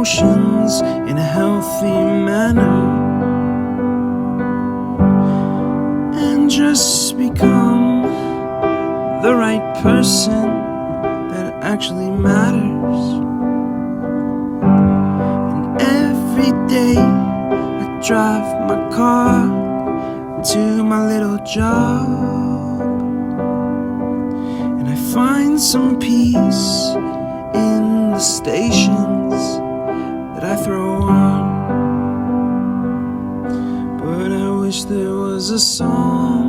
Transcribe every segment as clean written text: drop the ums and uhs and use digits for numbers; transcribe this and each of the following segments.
emotions in a healthy manner and just become the right person that actually matters. And every day I drive my car to my little job, and I find some peace in the stations that I throw on. But I wish there was a song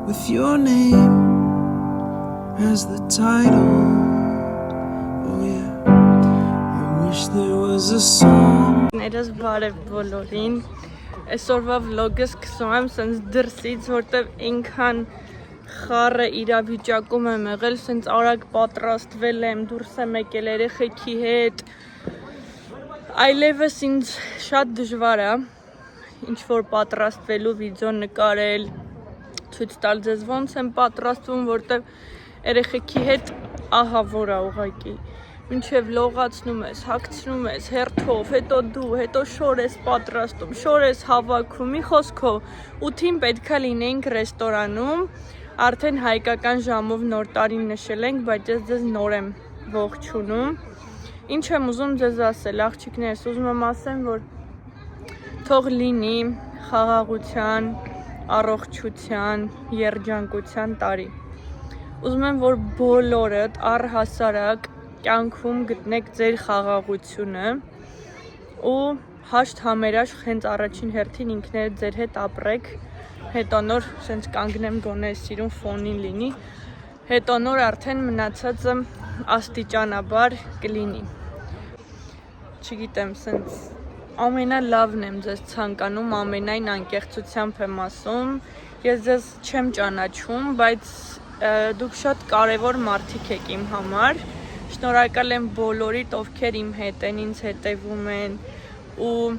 with your name as the title. Oh yeah, I wish there was a song. Ներս բարև բոլորին։ Այսօրվա վլոգը սկսում եմ սենց դրսից, որտեվ ինքան խառը իրավիճակում եմ եղել, սենց արագ պատրաստվել եմ, դուրս եմ եկել երեխեքի հետ։ Այլևս ինձ շատ դժվար է ինչ-որ պատրաստվելու վիդեո նկարել, ցույց տալ ձեզ ոնց եմ պատրաստվում, որտեվ երեխեքի հետ ահա որ է ուղղակի։ Մինչև լողացնում ես, հագցնում ես, հերթով, հետո դու, հետո շոր ես պատրաստում, շոր ես հավաքում, մի խոսքով 8-ին պետքա լինեինք ռեստորանում, արդեն հայկական ժամով նոր տարին նշել ենք, բայց ես ձեզ նոր եմ ողջունում։ Ինչ եմ ուզում ձեզ ասել, աղջիկներս, ուզում եմ ասեմ, որ թող լինի խաղաղության, առողջության, երջանկության տարի։ Ուզում եմ, որ բոլորդ առհասարակ կյանքում գտնեք ձեր խաղաղությունը ու հաշտ համերաշխ հենց առաջին հերթին ինքներդ ձեր հետ ապրեք, հետո նոր սենց կանգնեմ գոնե սիրուն ֆոնին լինի, հետո նոր արդեն մնացածը աստիճանաբար կլինի։ Չգիտեմ, սենց ամենալավն եմ ձեզ ցանկանում, ամենայն անկեղծությամբ եմ ասում, ես ձեզ չեմ ճանաչում, բայց դուք շատ կարևոր մարդիկ եք իմ համար։ Շնորհակալ եմ բոլորիդ, ովքեր իմ հետ են, ինձ հետևում են ու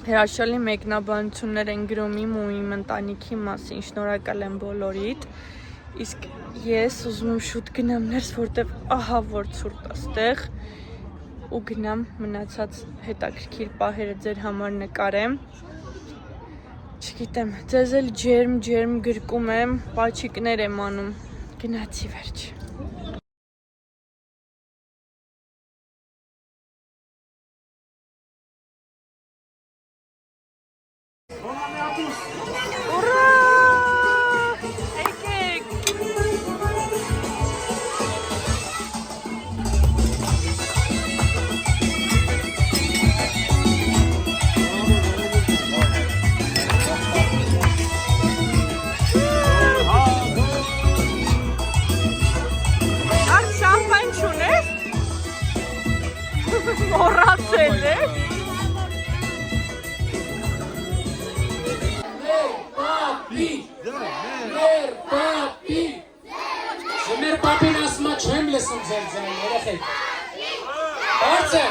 հրաշալի մեկնաբանություններ են գրում իմ ու իմ ընտանիքի մասին, շնորհակալ եմ բոլորիդ։ Իսկ ես ուզում եմ շուտ գնամ ներս, որտեվ ահա որ ցուրտ է ստեղ, ու գնամ մնացած հետաքրքիր պահերը ձեր համար նկարեմ։ Չգիտեմ, ձեզ էլ ջերմ գրկում եմ, պաչիկներ եմ անում, գնացի վերջ։ Մոռացել է։ Մեր պապին ասում է չեմ լսում ձեր ձայնը, երեխեք։ Բարձր։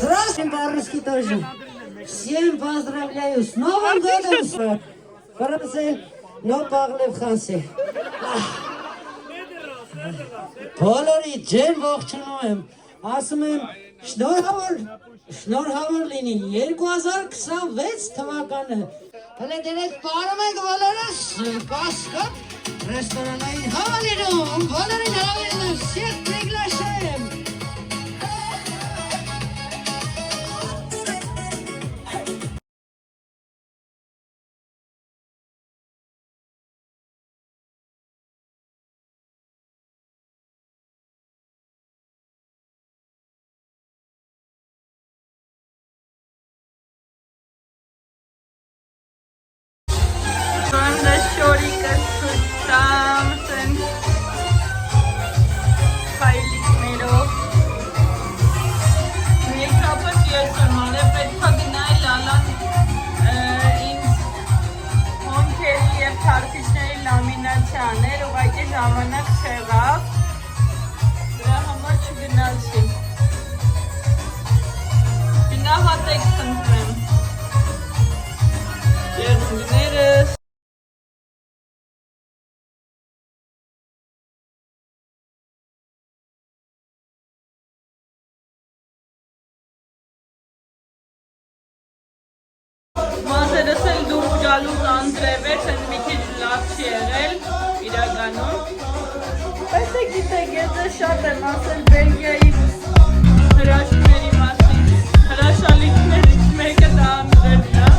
Здравствуйте, по-русски тоже. Всем поздравляю с Новым годом! Français, non parle français. Բոլորի ջեն ողջունում եմ, ասում եմ շնորհավոր լինի 2026 թվականը։ Հələ դերեք պարում ենք բոլորս, կասկատ, ռեստորանային հավալիրում, բոլորին հավելում եմ, всех приглашаем։ ժամանակ չեղավ, դրա համար չգնացի։ Գնահատեք խնդրեմ։ Ջերմուներս։ Մազերս էլ դուր գալուց անձրևեց, են մի քիչ լավ չի եղել, իրականում։ Բայց է գիտեք, եթե շատ եմ ասել Բելգիայի հրաշքների մասին, հրաշալիքներից մեկը դա անձրևն է։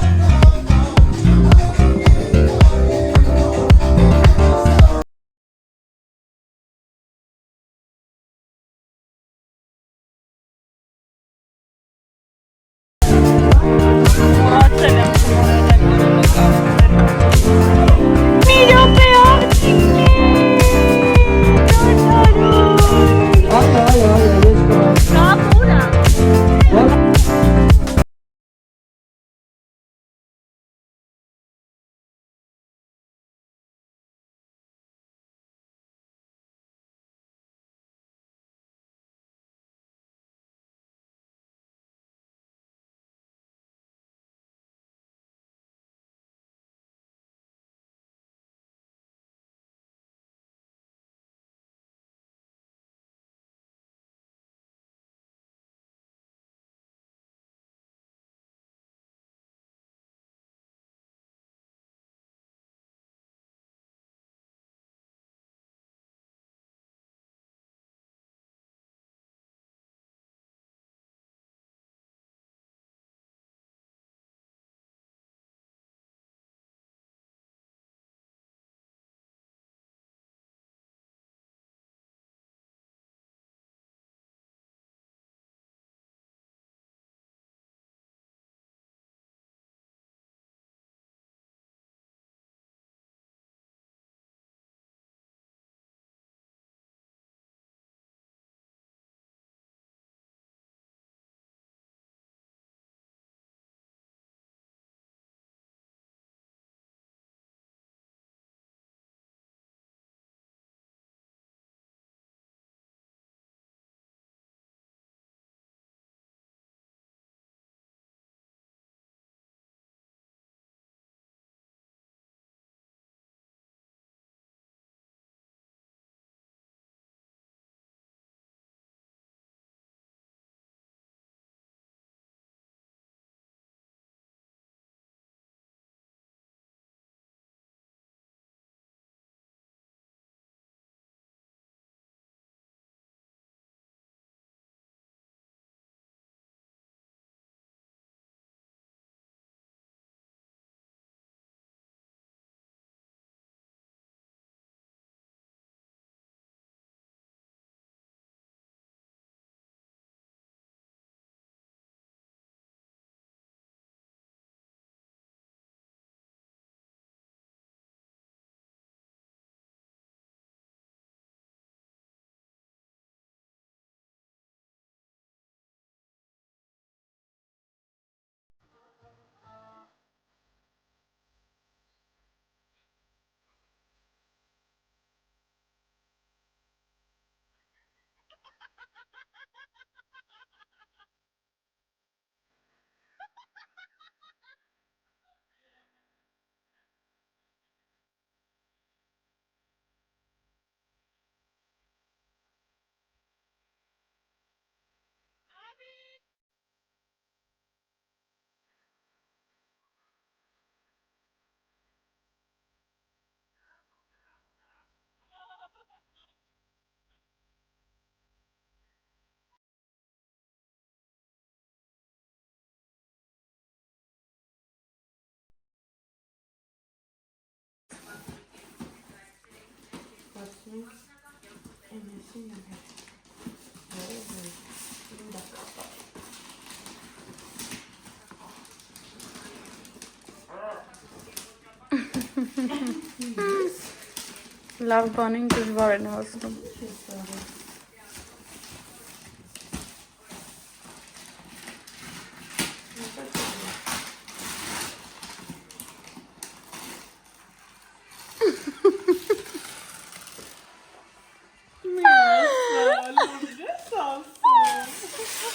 Լավ բանին դժվար են հասնում։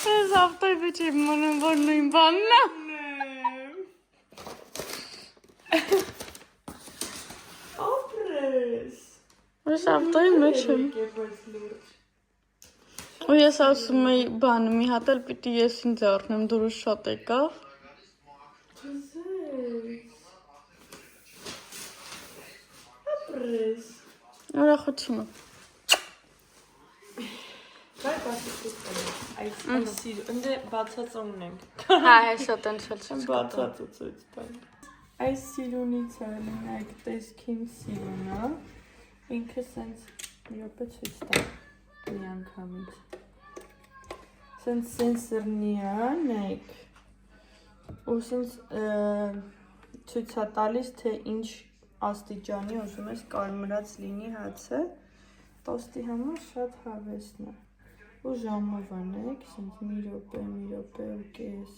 Ես ավտոյի մեջ եմ մնում, որ նույն բանն է։ Ապրես։ Ես ավտոյի մեջ եմ։ Ու ես ասում եի բանը, մի հատ էլ պիտի ես ինձ առնեմ, դուրս շատ եկավ։ Ապրես։ Ուրախությունը։ Բայց այս սիր, ընդ բացած ունենք։ Հա, հեսա տենց էլ չեմ Բացած ու ցույց տալ։ Այս սիրունից է, մենակ տեսքին սիրունը։ Ինքը սենց մի րոպե ցույց տա։ Մի անգամից։ Սենց սենսորնի է, նայեք։ Ու սենց ցույց է տալիս, թե ինչ աստիճանի ուզում ես կարմրած լինի հացը։ Տոստի համար շատ հավեսն է։ Ու ժամով անեք, սենց մի րոպե ու կես։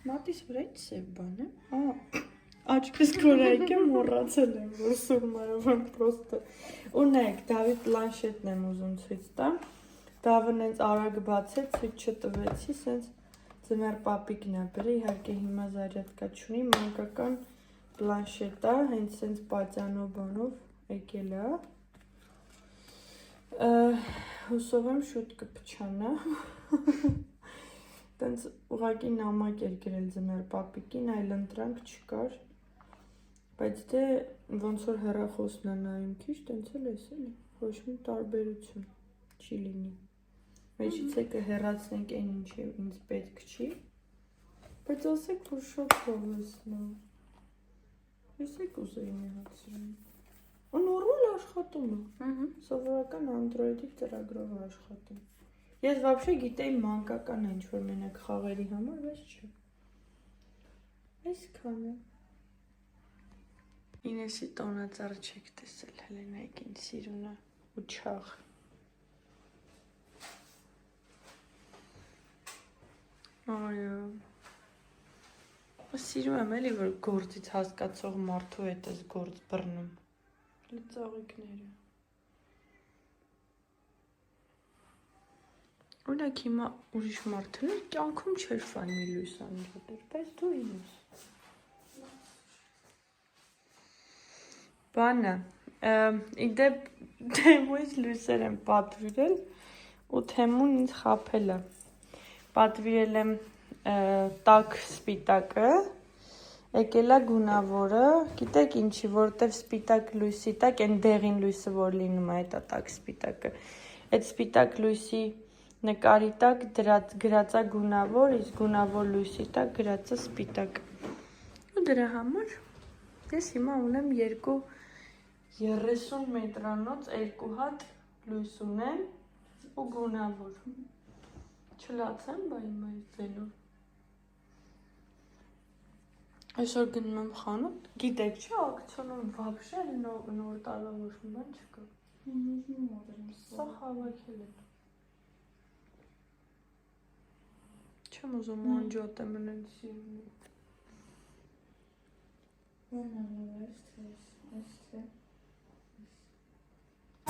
Մատիս վրա ինչ սև բան է։ Աչքիս կորայք եմ մոռացել եմ, որ սուրմարավան պրոստը։ Ու նայեք, Դավի պլանշետն եմ ուզում ցույց տամ։ Դավը նենց արագ բացեց, ցույց չտվեցի, սենց ձմեռ պապիկն է բրի, իհարկե հիմա զարյատկա չունի, մանկական պլանշետ է, հենց սենց պատյանով բանով եկել է։ Հուսով եմ շուտ կփչանա։ Տենց ուղղակի նամակ էր գրել ձմեռ պապիկին, այլ ընտրանք չկար։ Բայց դե ոնց որ հեռախոսն է նայում քիչ, տենց էլ էս էլի, ոչ մի տարբերություն չի լինի։ Մեջից է կհեռացնենք այն ինչ ինձ պետք չի։ Բայց ասեք, որ շատ հավեսն է։ Եսեք ուզեի մի հատ սիրուն։ Ու նորմալ աշխատում է։ Սովորական Android-ի ծրագրով աշխատում։ Ես вообще գիտեի մանկական է ինչ-որ մենակ խաղերի համար, բայց չէ։ Այսքան է։ Ինեսի տոնածառը չեք տեսել, հələ նայեք ինձ սիրունը ու չաղ։ Այո։ Սիրում եմ էլի, որ գործից հասկացող մարդու հետ ես գործ բռնում։ Էլի ծաղիկները։ Օրինակ հիմա ուրիշ մարդն էր, կյանքում չէր ֆանի լույս անջատեր, բայց դու ինձ։ Բանը, իդեպ թեմուից լույսեր եմ պատվիրել ու թեմուն ինձ խապել է։ Պատվիրել եմ տաք սպիտակը, եկել է գունավորը, գիտեք ինչի, որտև սպիտակ լույսի տակ, այն դեղին լույսը, որ լինում է, այդ տաք սպիտակը։ Այդ սպիտակ լույսի նկարի տակ գրած է գունավոր, իսկ գունավոր լույսի տակ գրած է սպիտակ։ Ու դրա համար ես հիմա ունեմ 30 մետրանոց 2 հատ լույս ունեմ ու գունավոր։ Չլացեմ, բա հիմա այս ձենով։ Այսօր գնում եմ խանութ, գիտեք չէ, ակցիոնում վաբշե նոր տարվա ոչ մի բան չկա։ Սա հավաքել եմ։ Չեմ ուզում անջատեմ են սիրունի։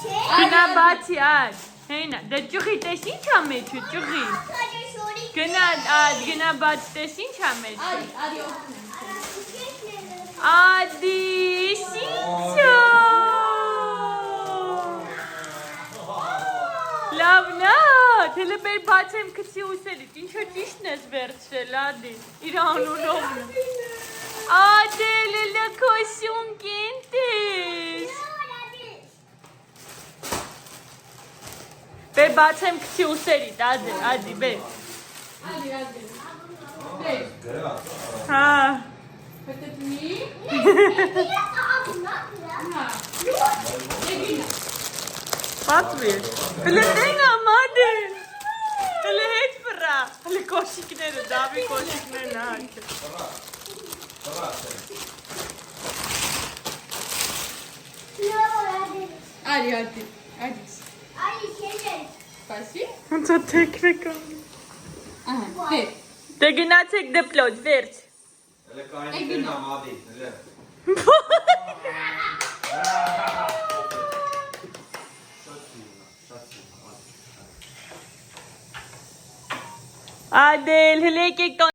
Գնա բացի ադ, հենա, դե ճուղի տես ինչ ա մեջը, ճուղի։ Գնա բաց տես ինչ ա մեջը։ Ադի, շինչո։ Լավնա, թելը բեր բաց եմ կցի ուսելիտ, ինչո ճիշտն ես վերցրել, ադի, իր անունովն է։ Ադի, լելը կոսյուն կենտես։ Բեր բաց եմ կցի ուսելիտ, ադի, բեր։ Հա։ Պատվիր, հլը տենգ ամադեր, հլը հետ վրա, հլը կոշիկները, դավի կոշիկներն հաքը։ Արի, Սպասի։ Ոնց է թեքվեք ան։ Դե գնացեք դպլոտ, վերջ։ Հələ կայնին ամադի, հələ։ Adel, hele եկեք